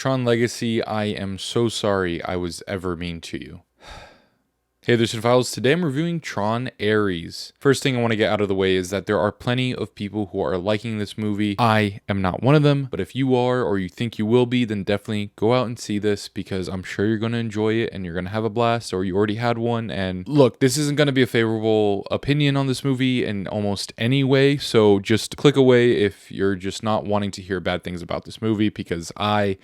Tron Legacy, I am so sorry I was ever mean to you. Hey there, Cinephiles. Today I'm reviewing Tron Ares. First thing I want to get out of the way is that there are plenty of people who are liking this movie. I am not one of them, but if you are or you think you will be, then definitely go out and see this because I'm sure you're going to enjoy it and you're going to have a blast, or you already had one. And look, this isn't going to be a favorable opinion on this movie in almost any way, so just click away if you're just not wanting to hear bad things about this movie, because I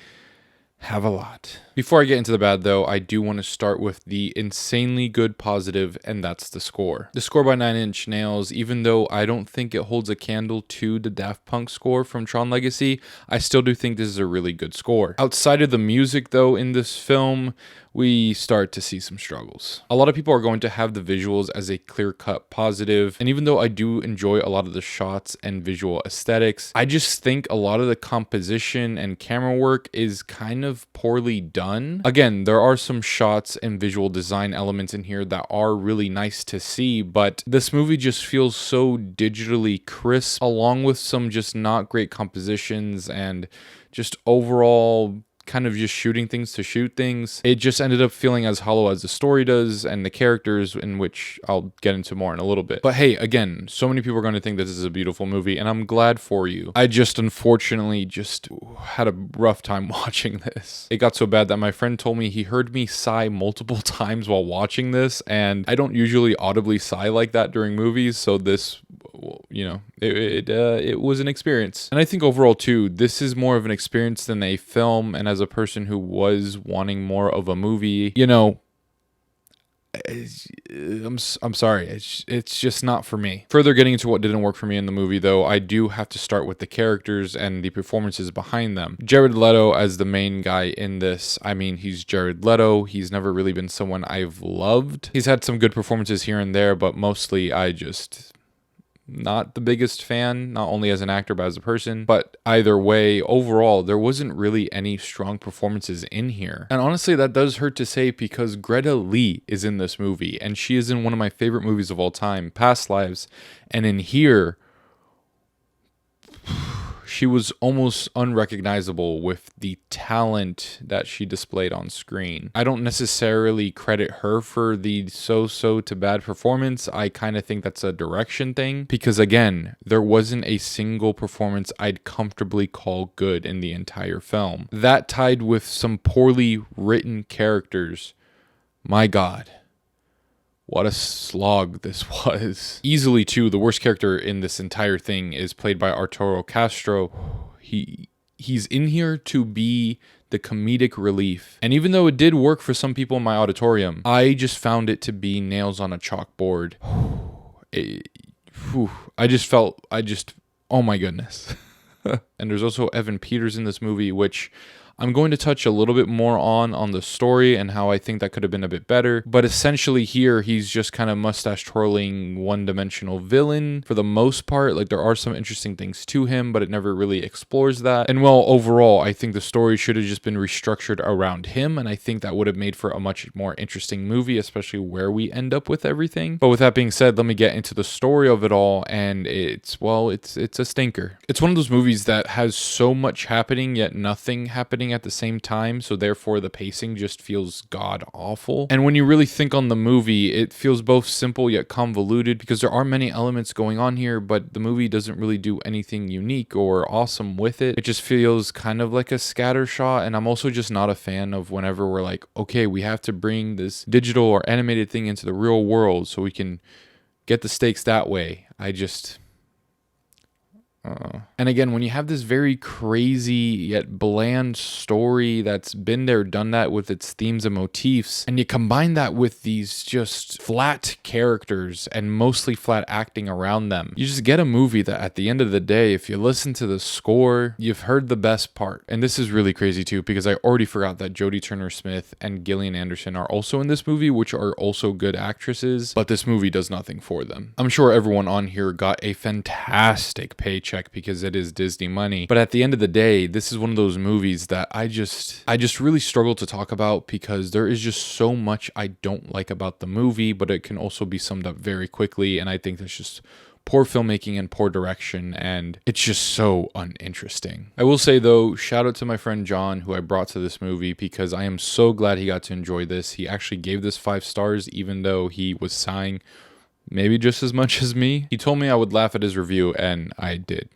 have a lot. Before I get into the bad, though, I do want to start with the insanely good positive, and that's the score. The score by 9 Inch Nails, even though I don't think it holds a candle to the Daft Punk score from Tron Legacy, I still do think this is a really good score. Outside of the music, though, in this film, we start to see some struggles. A lot of people are going to have the visuals as a clear-cut positive, and even though I do enjoy a lot of the shots and visual aesthetics, I just think a lot of the composition and camera work is kind of poorly done. Again, there are some shots and visual design elements in here that are really nice to see, but this movie just feels so digitally crisp, along with some just not great compositions and just overall kind of just shooting things to shoot things. It just ended up feeling as hollow as the story does and the characters, in which I'll get into more in a little bit. But hey, again, so many people are going to think this is a beautiful movie, and I'm glad for you. I just unfortunately just had a rough time watching this. It got so bad that my friend told me he heard me sigh multiple times while watching this, and I don't usually audibly sigh like that during movies, so this, you know, it was an experience. And I think overall too, this is more of an experience than a film, and as a person who was wanting more of a movie, you know, I'm sorry, it's just not for me. Further getting into what didn't work for me in the movie, though, I do have to start with the characters and the performances behind them. Jared Leto as the main guy in this, I mean, he's Jared Leto. He's never really been someone I've loved. He's had some good performances here and there, but mostly I just not the biggest fan, not only as an actor but as a person. But either way, overall, there wasn't really any strong performances in here. And honestly, that does hurt to say, because Greta Lee is in this movie, and she is in one of my favorite movies of all time, Past Lives. And in here, she was almost unrecognizable with the talent that she displayed on screen. I don't necessarily credit her for the so-so to bad performance. I kind of think that's a direction thing, because again, there wasn't a single performance I'd comfortably call good in the entire film. That tied with some poorly written characters. My God, what a slog this was. Easily, too, the worst character in this entire thing is played by Arturo Castro. He's in here to be the comedic relief. And even though it did work for some people in my auditorium, I just found it to be nails on a chalkboard. Oh my goodness. And there's also Evan Peters in this movie, which I'm going to touch a little bit more on the story and how I think that could have been a bit better. But essentially here, he's just kind of mustache twirling, one-dimensional villain for the most part. Like, there are some interesting things to him, but it never really explores that. And well, overall, I think the story should have just been restructured around him, and I think that would have made for a much more interesting movie, especially where we end up with everything. But with that being said, let me get into the story of it all, and it's a stinker. It's one of those movies that has so much happening, yet nothing happening at the same time, so therefore the pacing just feels god awful. And when you really think on the movie, it feels both simple yet convoluted, because there are many elements going on here, but the movie doesn't really do anything unique or awesome with it. It just feels kind of like a scatter shot. And I'm also just not a fan of whenever we're like, okay, we have to bring this digital or animated thing into the real world so we can get the stakes that way. And again, when you have this very crazy yet bland story that's been there, done that with its themes and motifs, and you combine that with these just flat characters and mostly flat acting around them, you just get a movie that at the end of the day, if you listen to the score, you've heard the best part. And this is really crazy too, because I already forgot that Jodie Turner-Smith and Gillian Anderson are also in this movie, which are also good actresses, but this movie does nothing for them. I'm sure everyone on here got a fantastic paycheck because it is Disney money. But at the end of the day, this is one of those movies that I just really struggle to talk about, because there is just so much I don't like about the movie, but it can also be summed up very quickly, and I think that's just poor filmmaking and poor direction, and it's just so uninteresting. I will say though, shout out to my friend John, who I brought to this movie, because I am so glad he got to enjoy this. He actually gave this 5 stars, even though he was sighing maybe just as much as me. He told me I would laugh at his review, and I did.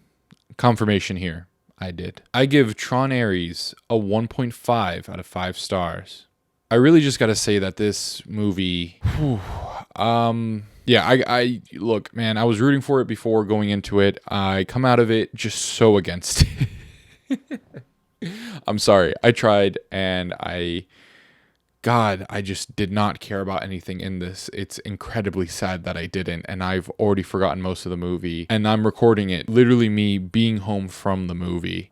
Confirmation here. I did. I give Tron Ares a 1.5 out of 5 stars. I really just gotta say that this movie, yeah, I look, man, I was rooting for it before going into it. I come out of it just so against it. I'm sorry. I tried, and God, I just did not care about anything in this. It's incredibly sad that I didn't, and I've already forgotten most of the movie, and I'm recording it, literally me being home from the movie.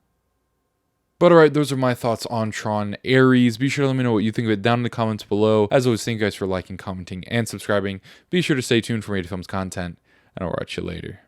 But alright, those are my thoughts on Tron Ares. Be sure to let me know what you think of it down in the comments below. As always, thank you guys for liking, commenting, and subscribing. Be sure to stay tuned for Yeti Films content, and I'll watch you later.